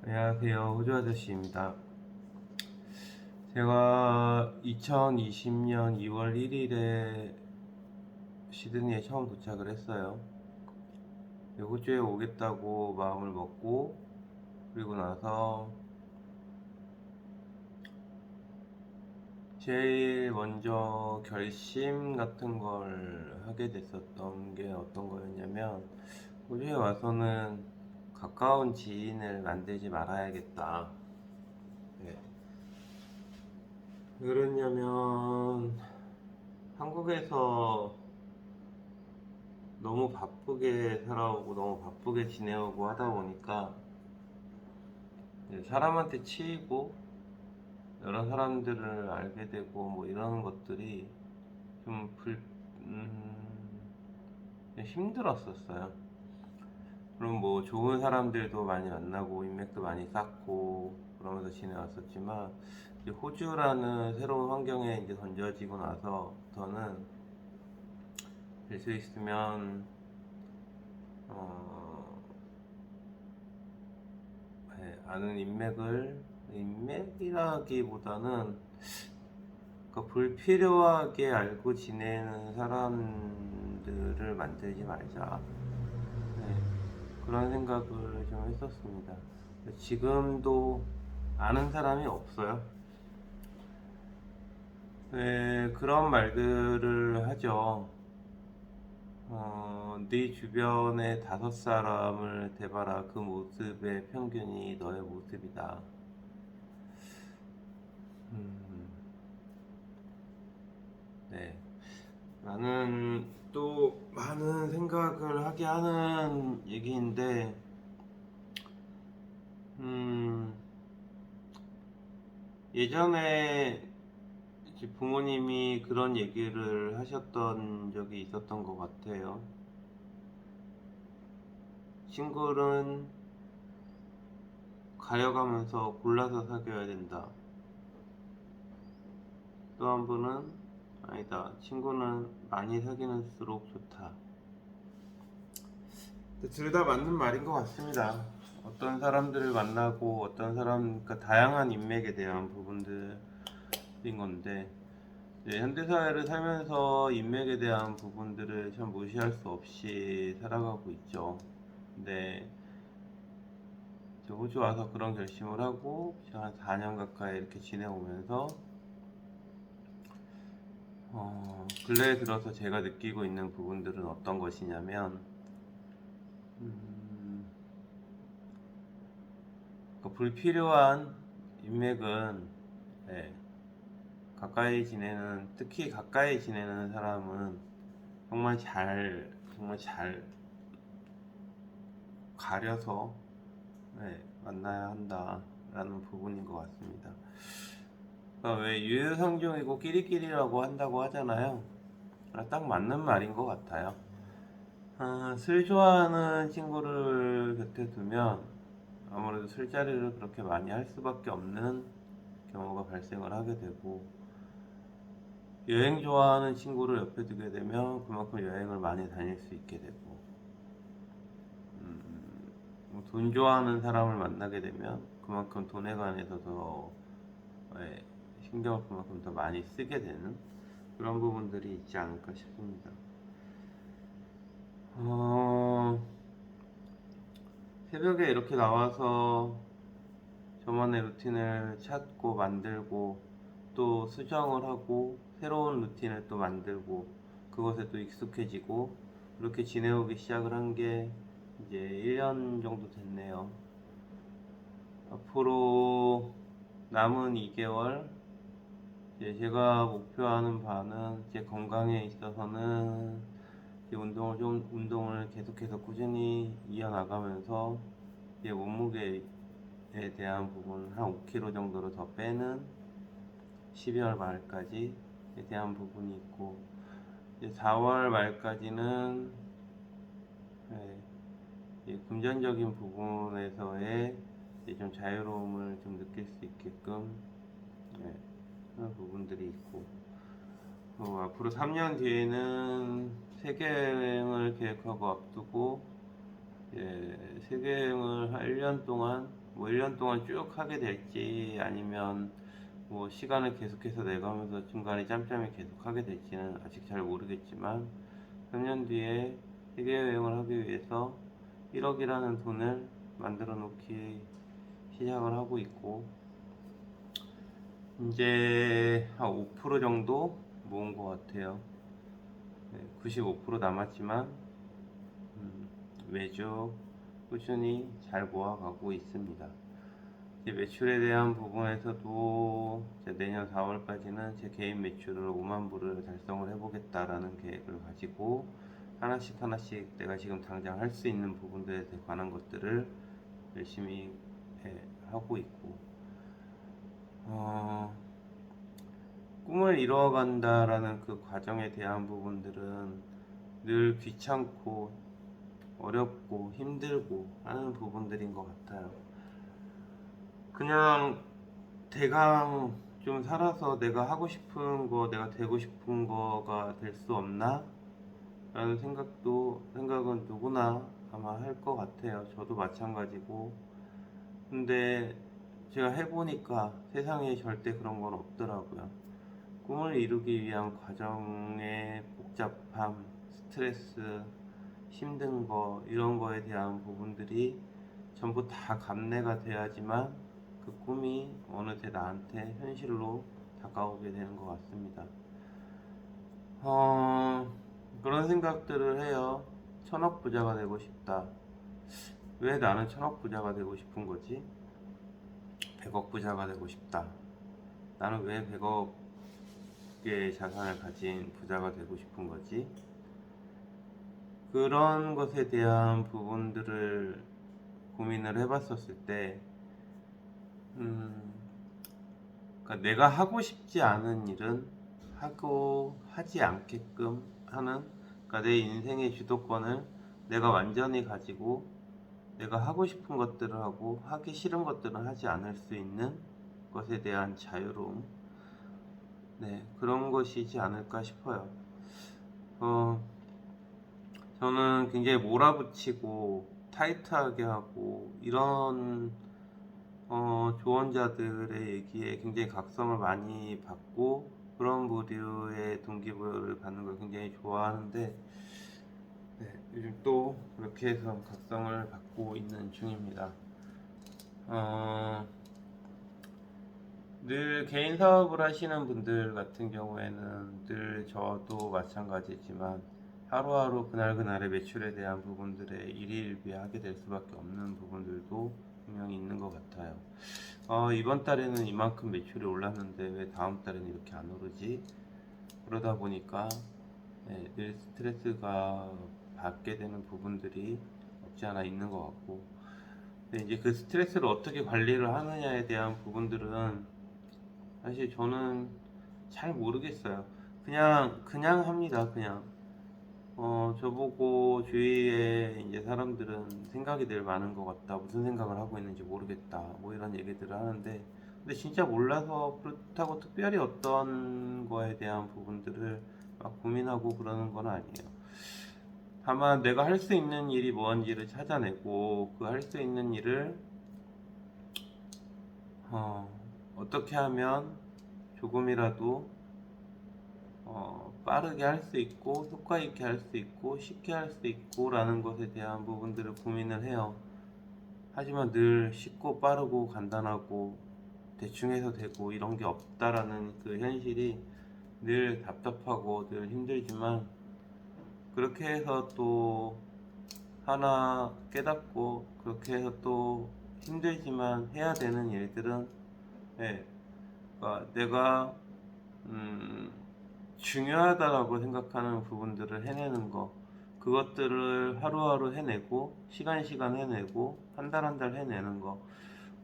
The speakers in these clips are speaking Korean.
안녕하세요. 호주 아저씨입니다. 제가 2020년 2월 1일에 시드니에 처음 도착을 했어요. 호주에 오겠다고 마음을 먹고, 그리고 나서 제일 먼저 결심 같은 걸 하게 됐었던 게 어떤 거였냐면, 호주에 와서는 가까운 지인을 만들지 말아야겠다. 네. 왜 그러냐면 한국에서 너무 바쁘게 살아오고 너무 바쁘게 지내오고 하다 보니까 사람한테 치이고 여러 사람들을 알게 되고 뭐 이러는 것들이 좀 힘들었었어요. 물론 뭐 좋은 사람들도 많이 만나고 인맥도 많이 쌓고 그러면서 지내왔었지만, 이제 호주라는 새로운 환경에 이제 던져지고 나서부터는 될 수 있으면 어, 아는 인맥이라기보다는 불필요하게 알고 지내는 사람들을 만들지 말자. 네, 그런 생각을 좀 했었습니다. 지금도 아는 사람이 없어요. 네, 그런 말들을 하죠. 네 주변에 5사람을 대봐라. 그 모습의 평균이 너의 모습이다. 음, 네. 나는 또 많은 생각을 하게 하는 얘기인데, 음, 예전에 이제 부모님이 그런 얘기를 하셨던 적이 있었던 것 같아요. 친구는 가려가면서 골라서 사귀어야 된다. 또 한 분은 아니다. 친구는 많이 사귀는수록 좋다. 둘 다 맞는 말인 것 같습니다. 어떤 사람들을 만나고 그러니까 다양한 인맥에 대한 부분들인 건데, 현대사회를 살면서 인맥에 대한 부분들을 참 무시할 수 없이 살아가고 있죠. 근데 호주 와서 그런 결심을 하고 한 4년 가까이 이렇게 지내오면서 근래에 들어서 제가 느끼고 있는 부분들은 어떤 것이냐면, 음, 불필요한 인맥은, 네, 특히 가까이 지내는 사람은 정말 잘 가려서, 네, 만나야 한다라는 부분인 것 같습니다. 그러니까 왜 유유상종이고 끼리끼리라고 한다고 하잖아요. 딱 맞는 말인 것 같아요. 술 좋아하는 친구를 곁에 두면 아무래도 술자리를 그렇게 많이 할 수밖에 없는 경우가 발생을 하게 되고, 여행 좋아하는 친구를 옆에 두게 되면 그만큼 여행을 많이 다닐 수 있게 되고, 돈 좋아하는 사람을 만나게 되면 그만큼 돈에 관해서 더 예, 신경을 그만큼 더 많이 쓰게 되는 그런 부분들이 있지 않을까 싶습니다. 어, 새벽에 이렇게 나와서 저만의 루틴을 찾고 만들고 또 수정을 하고 새로운 루틴을 또 만들고 그것에 또 익숙해지고 그렇게 지내오기 시작을 한 게 이제 1년 정도 됐네요. 앞으로 남은 2개월 제가 목표하는 바는 제 건강에 있어서는 운동을 계속해서 꾸준히 이어나가면서 제 몸무게에 대한 부분 한 5kg 정도로 더 빼는 12월 말까지에 대한 부분이 있고, 이제 4월 말까지는 금전적인 부분에서의 좀 자유로움을 좀 느낄 수 있게끔 그런 부분들이 있고, 앞으로 3년 뒤에는 세계 여행을 계획하고 앞두고 세계 여행을 한 1년 동안 뭐 1년 동안 쭉 하게 될지 아니면 뭐 시간을 계속해서 내가면서 중간에 짬짬이 계속 하게 될지는 아직 잘 모르겠지만 3년 뒤에 세계 여행을 하기 위해서 1억이라는 돈을 만들어 놓기 시작을 하고 있고 이제 한 5% 정도 모은 것 같아요. 95% 남았지만 매주 꾸준히 잘 모아가고 있습니다. 이제 매출에 대한 부분에서도 내년 4월까지는 제 개인 매출을 5만 불을 달성을 해보겠다라는 계획을 가지고 하나씩 하나씩 내가 지금 당장 할 수 있는 부분들에 관한 것들을 열심히 하고 있고 꿈을 이루어간다라는 그 과정에 대한 부분들은 늘 귀찮고 어렵고 힘들고 하는 부분들인 것 같아요. 그냥 대강 좀 살아서 내가 하고 싶은 거, 내가 되고 싶은 거가 될 수 없나? 라는 생각은 누구나 아마 할 것 같아요. 저도 마찬가지고. 근데 제가 해보니까 세상에 절대 그런 건 없더라고요. 꿈을 이루기 위한 과정의 복잡함, 스트레스, 힘든 거, 이런 거에 대한 부분들이 전부 다 감내가 돼야지만 그 꿈이 어느새 나한테 현실로 다가오게 되는 것 같습니다. 그런 생각들을 해요. 천억 부자가 되고 싶다. 왜 나는 천억 부자가 되고 싶은 거지? 100억 부자가 되고 싶다. 나는 왜 100억의 자산을 가진 부자가 되고 싶은 거지? 그런 것에 대한 부분들을 고민을 해봤었을 때, 그러니까 내가 하고 싶지 않은 일은 하고 하지 않게끔 하는, 그러니까 내 인생의 주도권을 내가 완전히 가지고 내가 하고 싶은 것들을 하고 하기 싫은 것들은 하지 않을 수 있는 것에 대한 자유로움, 그런 것이지 않을까 싶어요. 저는 굉장히 몰아붙이고 타이트하게 하고 이런 조언자들의 얘기에 굉장히 각성을 많이 받고 그런 부류의 동기부여를 받는 걸 굉장히 좋아하는데 요즘 또 그렇게 해서 각성을 받고 있는 중입니다. 늘 개인 사업을 하시는 분들 같은 경우에는 늘 저도 마찬가지지만 하루하루 그날그날의 매출에 대한 부분들에 일희일비하게 될 수밖에 없는 부분들도 분명히 있는 것 같아요. 이번 달에는 이만큼 매출이 올랐는데 왜 다음 달에는 이렇게 안 오르지? 그러다 보니까 늘 스트레스가 받게 되는 부분들이 없지 않아 있는 것 같고, 근데 이제 그 스트레스를 어떻게 관리를 하느냐에 대한 부분들은 사실 저는 잘 모르겠어요. 그냥 합니다. 그냥 저보고 주위에 이제 사람들은 생각이 늘 많은 것 같다. 무슨 생각을 하고 있는지 모르겠다. 뭐 이런 얘기들을 하는데, 근데 진짜 몰라서 그렇다고 특별히 어떤 거에 대한 부분들을 막 고민하고 그러는 건 아니에요. 다만 내가 할 수 있는 일이 뭔지를 찾아내고 그 할 수 있는 일을 어떻게 하면 조금이라도 빠르게 할 수 있고 효과 있게 할 수 있고 쉽게 할 수 있고 라는 것에 대한 부분들을 고민을 해요. 하지만 늘 쉽고 빠르고 간단하고 대충 해서 되고 이런 게 없다라는 그 현실이 늘 답답하고 늘 힘들지만, 그렇게 해서 또 하나 깨닫고 그렇게 해서 또 힘들지만 해야 되는 일들은 그러니까 내가 중요하다라고 생각하는 부분들을 해내는 거, 그것들을 하루하루 해내고 시간 해내고 한 달 한 달 해내는 거,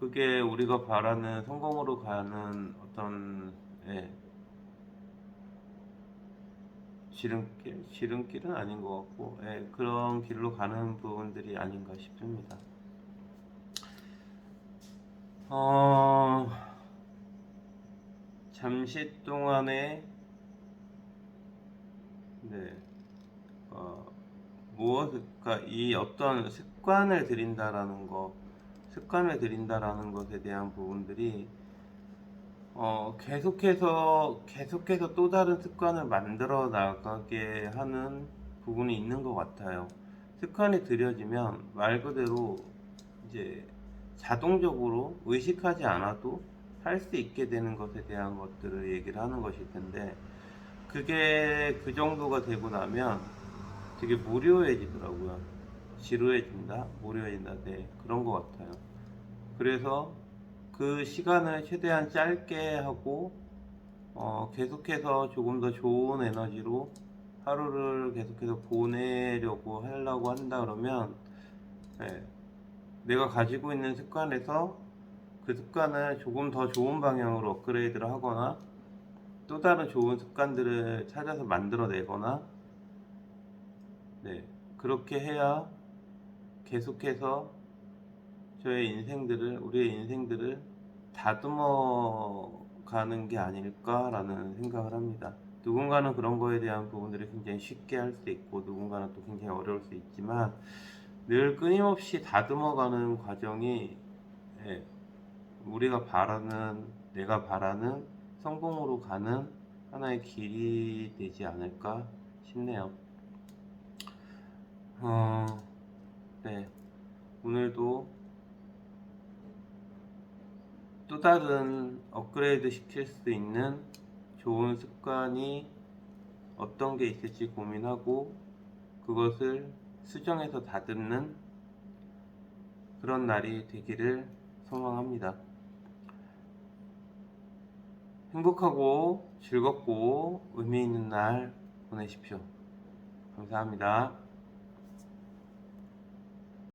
그게 우리가 바라는 성공으로 가는 어떤 지름길은 아닌 것 같고 그런 길로 가는 부분들이 아닌가 싶습니다. 잠시 동안에 무엇, 그러니까 이 어떤 습관을 들인다라는 거, 습관을 들인다라는 것에 대한 부분들이 계속해서 또 다른 습관을 만들어 나가게 하는 부분이 있는 것 같아요. 습관이 들여지면 말 그대로 이제 자동적으로 의식하지 않아도 할 수 있게 되는 것에 대한 것들을 얘기를 하는 것일 텐데, 그게 그 정도가 되고 나면 되게 무료해지더라고요. 지루해진다? 무료해진다? 네, 그런 것 같아요. 그래서 그 시간을 최대한 짧게 하고 계속해서 조금 더 좋은 에너지로 하루를 계속해서 보내려고 하려고 한다 그러면, 네, 내가 가지고 있는 습관에서 그 습관을 조금 더 좋은 방향으로 업그레이드를 하거나 또 다른 좋은 습관들을 찾아서 만들어내거나, 네, 그렇게 해야 계속해서 우리의 인생들을 다듬어 가는 게 아닐까라는 생각을 합니다. 누군가는 그런 거에 대한 부분들을 굉장히 쉽게 할 수 있고, 누군가는 또 굉장히 어려울 수 있지만, 늘 끊임없이 다듬어 가는 과정이, 예, 내가 바라는 성공으로 가는 하나의 길이 되지 않을까 싶네요. 네. 오늘도 또 다른 업그레이드 시킬 수 있는 좋은 습관이 어떤 게 있을지 고민하고 그것을 수정해서 다듬는 그런 날이 되기를 소망합니다. 행복하고 즐겁고 의미 있는 날 보내십시오. 감사합니다.